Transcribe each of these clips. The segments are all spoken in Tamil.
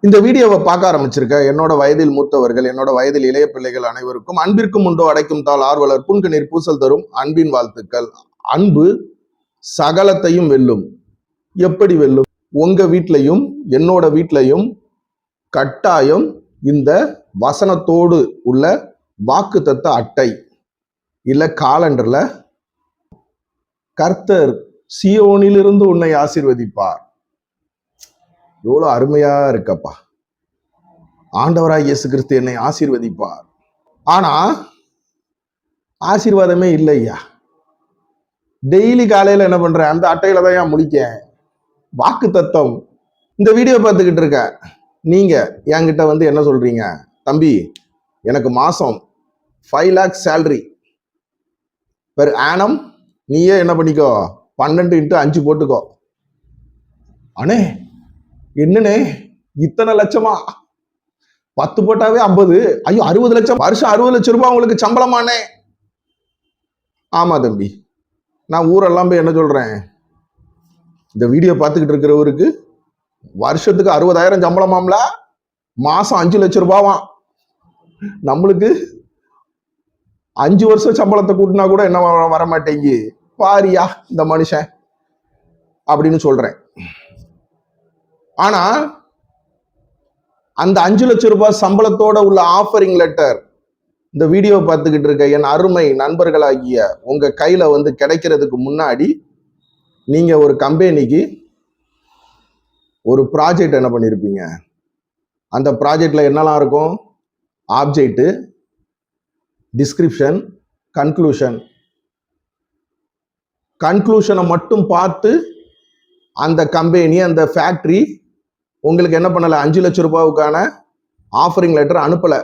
இந்த வீடியோவை பார்க்க ஆரம்பிச்சிருக்க என்னோட வயதில் மூத்தவர்கள், என்னோட வயதில் இளைய பிள்ளைகள் அனைவருக்கும் அன்பிற்கும் உண்டோ அடைக்கும் தாள் ஆர்வலர் புன்கணீர் பூசல் தரும் அன்பின் வாழ்த்துக்கள். அன்பு சகலத்தையும் வெல்லும். எப்படி வெல்லும்? உங்க வீட்லையும் என்னோட வீட்லையும் கட்டாயம் இந்த வசனத்தோடு உள்ள வாக்குத்தத்த அட்டை இல்ல காலண்டர்ல கர்த்தர் சீயோனிலிருந்து உன்னை ஆசீர்வதிப்பார். எவ்வளவு அருமையா இருக்கப்பா. ஆண்டவராய் இயேசு கிறிஸ்து என்னை ஆசீர்வதிப்பார். ஆனா ஆசீர்வாதமே இல்லையா. டெய்லி காலையில என்ன பண்றேன், அந்த அட்டையில தான் ஏன் முடிக்க வாக்கு தத்தம். இந்த வீடியோ பார்த்துக்கிட்டு இருக்க நீங்க என்கிட்ட வந்து என்ன சொல்றீங்க, தம்பி எனக்கு மாசம் 5 lakhs சேலரி பெர் ஆனம், நீயே என்ன பண்ணிக்கோ 12x5 போட்டுக்கோ. அண்ணே என்னண்ணே இத்தனை லட்சமா? 10 போட்டாவே 50, ஐயோ 60 லட்சம், வருஷம் 60 லட்சம் ரூபாய் உங்களுக்கு சம்பளமானே. ஆமா தம்பி, நான் ஊரெல்லாம் போய் என்ன சொல்றேன், இந்த வீடியோ பார்த்துக்கிட்டு இருக்கிறவருக்கு வருஷத்துக்கு 60,000 சம்பளமாம்ல, மாசம் 5 லட்சம் ரூபாவாம். நம்மளுக்கு 5 வருஷம் சம்பளத்தை கூட்டினா கூட என்ன வர மாட்டேங்கி பாரியா இந்த மனுஷன் அப்படின்னு சொல்றேன். ஆனா அந்த 5 லட்சம் ரூபாய் சம்பளத்தோட உள்ள ஆஃபரிங் லெட்டர் இந்த வீடியோ பார்த்துக்கிட்டு இருக்க என் அருமை நண்பர்களாகிய உங்க கையில வந்து கிடைக்கிறதுக்கு முன்னாடி நீங்க ஒரு கம்பெனிக்கு ஒரு ப்ராஜெக்ட் என்ன பண்ணிருப்பீங்க. அந்த ப்ராஜெக்ட்ல என்னெல்லாம் இருக்கும்? ஆப்ஜெக்ட், டிஸ்கிரிப்ஷன், கன்க்ளூஷனை மட்டும் பார்த்து அந்த கம்பெனி அந்த ஃபேக்டரி உங்களுக்கு என்ன பண்ணல, 5 லட்சம் ரூபாவுக்கான ஆஃபரிங் லெட்டர் அனுப்பல.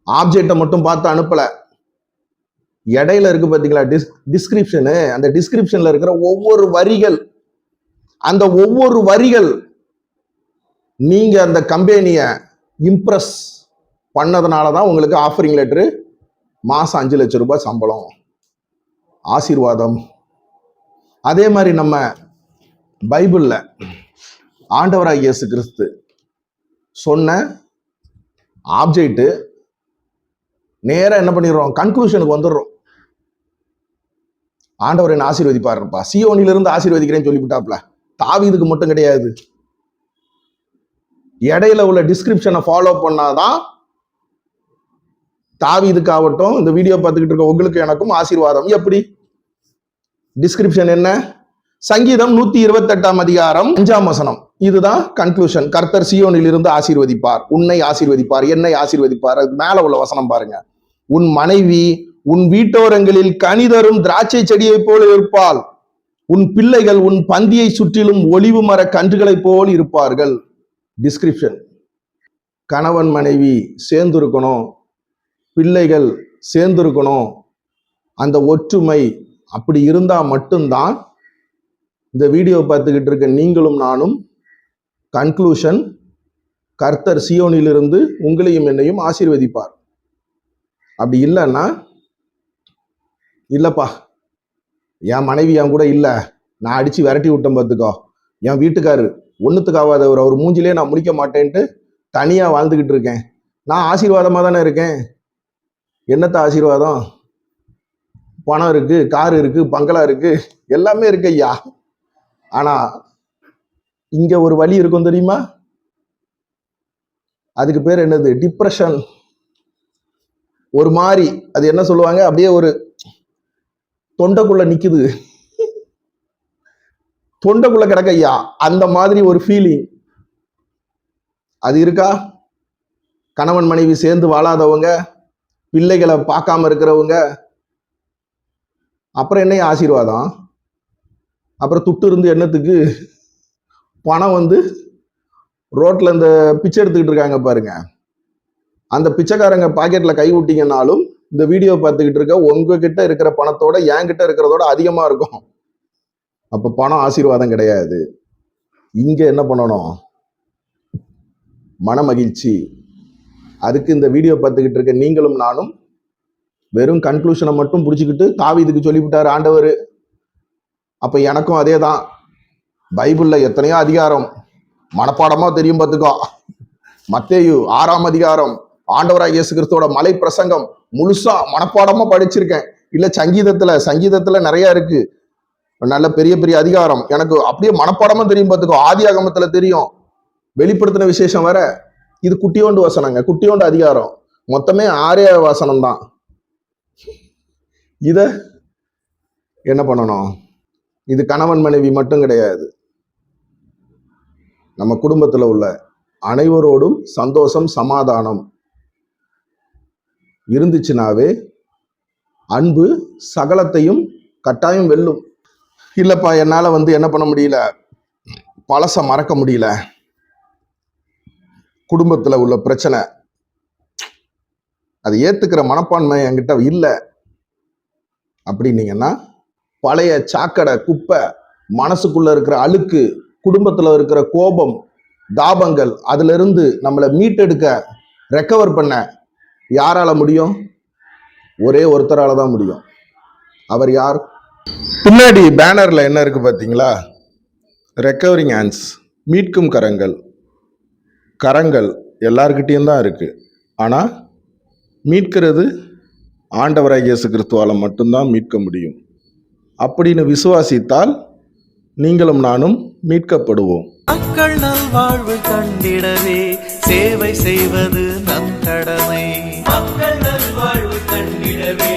ஆப்ஜெக்டை மட்டும் பார்த்து அனுப்பல. இடையில இருக்கு பாத்தீங்களா டிஸ்கிரிப்ஷனு, அந்த டிஸ்கிரிப்ஷன்ல இருக்கிற ஒவ்வொரு வரிகள், அந்த ஒவ்வொரு வரிகள் நீங்க அந்த கம்பெனியை இம்ப்ரெஸ் பண்ணதுனாலதான் உங்களுக்கு ஆஃபரிங் லெட்டரு, மாசம் 5 லட்சம் ரூபாய் சம்பளம், ஆசீர்வாதம். அதே மாதிரி நம்ம பைபிள்ல ஆண்டவராய் இயேசு கிறிஸ்து சொன்ன ஆப்ஜெக்ட் நேரா என்ன பண்ணிடுறோம், கன்க்ளூஷனுக்கு வந்துடுறோம். ஆண்டவர் என்ன ஆசீர்வதிப்பாருப்பா, சீயோனிலிருந்து ஆசீர்வதிக்கிறேன்னு சொல்லிவிட்டாப்ல. தாவீதுக்கு மட்டும் கிடையாது, இடையில உள்ள டிஸ்கிரிப்ஷனை ஃபாலோ பண்ணாதான் தாவீதுக்காகட்டும் இந்த வீடியோ பார்த்துக்கிட்டு இருக்க உங்களுக்கு எனக்கும் ஆசீர்வாதம். எப்படி? டிஸ்கிரிப்ஷன் என்ன? சங்கீதம் 128 அதிகாரம் 5ஆம் வசனம். இதுதான் கன்க்ளூஷன். கர்த்தர் சீயோனில் இருந்து ஆசீர்வதிப்பார், உன்னை ஆசீர்வதிப்பார், என்னை ஆசீர்வதிப்பார். அது மேல உள்ள வசனம் பாருங்க. உன் மனைவி உன் வீட்டோரங்களில் கனிதரும் திராட்சை செடியை போல இருப்பாள், உன் பிள்ளைகள் உன் பந்தியை சுற்றிலும் ஒலிவு மர கன்றுகளை போல் இருப்பார்கள். டிஸ்கிரிப்ஷன். கணவன் மனைவி சேர்ந்து இருக்கணும், பிள்ளைகள் சேர்ந்து இருக்கணும், அந்த ஒற்றுமை அப்படி இருந்தா மட்டும்தான் இந்த வீடியோ பார்த்துக்கிட்டு இருக்க நீங்களும் நானும் கன்க்ளூஷன், கர்த்தர் சீயோனிலிருந்து உங்களையும் என்னையும் ஆசீர்வதிப்பார். அப்படி இல்லைன்னா, இல்லப்பா என் மனைவி என் கூட இல்லை, நான் அடிச்சு விரட்டி விட்டேன் பார்த்துக்கோ, என் வீட்டுக்காரு ஒன்றுத்துக்காவாதவர், அவர் மூஞ்சிலே நான் முடிக்க மாட்டேன்ட்டு தனியா வாழ்ந்துகிட்டு இருக்கேன், நான் ஆசீர்வாதமா தானே இருக்கேன். என்னத்த ஆசீர்வாதம்? பணம் இருக்கு, கார் இருக்கு, பங்களா இருக்கு, எல்லாமே இருக்கு ஐயா. ஆனா இங்க ஒரு வழி இருக்கும் தெரியுமா? அதுக்கு பேர் என்னது? டிப்ரெஷன். ஒரு மாதிரி அது என்ன சொல்லுவாங்க, அப்படியே ஒரு தொண்டைக்குள்ள நிக்குது, தொண்டைக்குள்ள கிடக்க ஐயா, அந்த மாதிரி ஒரு ஃபீலிங் அது இருக்கா? கணவன் மனைவி சேர்ந்து வாழாதவங்க, பிள்ளைகளை பார்க்காம இருக்கிறவங்க, அப்புறம் என்ன ஆசீர்வாதம்? அப்புறம் துட்டு இருந்து என்னத்துக்கு? பணம் வந்து ரோட்ல இந்த பிச்சை எடுத்துக்கிட்டு இருக்காங்க பாருங்க, அந்த பிச்சைக்காரங்க பாக்கெட்ல கை விட்டீங்கன்னாலும் இந்த வீடியோ பார்த்துக்கிட்டு இருக்க உங்ககிட்ட இருக்கிற பணத்தோட என்கிட்ட இருக்கிறதோட அதிகமா இருக்கும். அப்ப பணம் ஆசீர்வாதம் கிடையாது. இங்க என்ன பண்ணணும்? மன மகிழ்ச்சி. அதுக்கு இந்த வீடியோ பார்த்துக்கிட்டு இருக்க நீங்களும் நானும் வெறும் கன்க்ளூஷனை மட்டும் பிடிச்சிக்கிட்டு தாவீதுக்கு சொல்லிவிட்டாரு ஆண்டவர். அப்ப எனக்கும் அதே தான். பைபிள்ல எத்தனையோ அதிகாரம் மனப்பாடமா தெரியும் பார்த்துக்கோ. மத்தேயு 6ஆம் அதிகாரம் ஆண்டவராகிய இயேசு கிறிஸ்துவோட மலை பிரசங்கம் முழுசா மனப்பாடமா படிச்சிருக்கேன். இல்ல சங்கீதத்துல நிறைய இருக்கு, நல்ல பெரிய பெரிய அதிகாரம் எனக்கு அப்படியே மனப்பாடமா தெரியும். பார்த்துக்கோ, ஆதி ஆகமத்துல தெரியும், வெளிப்படுத்தின விசேஷம் வேற. இது குட்டியோண்டு வசனங்க, குட்டியோண்டு அதிகாரம், மொத்தமே 6 வசனம் தான். இத என்ன பண்ணணும்? இது கணவன் மனைவி மட்டும் கிடையாது, நம்ம குடும்பத்துல உள்ள அனைவரோடும் சந்தோஷம் சமாதானம் இருந்துச்சுனாவே அன்பு சகலத்தையும் கட்டாயம் வெல்லும். இல்லப்பா என்னால என்ன பண்ண முடியல, பழச மறக்க முடியல, குடும்பத்துல உள்ள பிரச்சனை, அது ஏத்துக்கிற மனப்பான்மை என்கிட்ட இல்லை அப்படின்னீங்கன்னா, பழைய சாக்கடை குப்பை, மனசுக்குள்ள இருக்கிற அழுக்கு, குடும்பத்துல இருக்கிற கோபம் தாபங்கள், அதுல இருந்து நம்மளை மீட்டெடுக்க ரெக்கவர் பண்ண யாரால முடியும்? ஒரே ஒருத்தரால தான் முடியும். அவர் யார்? பின்னாடி பேனர்ல என்ன இருக்கு பாத்தீங்களா? ரெக்கவரிங் ஹேண்ட்ஸ், மீட்கும் கரங்கள். கரங்கள் எல்லார்கிட்டையும் தான் இருக்கு, ஆனா மீட்கிறது ஆண்டவராகிய இயேசு கிறிஸ்துவால மட்டும்தான் மீட்க முடியும். அப்படின்னு விசுவாசித்தால் நீங்களும் நானும் மீட்கப்படுவோம். மக்கள் நல்வாழ்வு கண்டிடவே சேவை செய்வது நம் கடமை. மக்கள் நல்வாழ்வு கண்டிடவே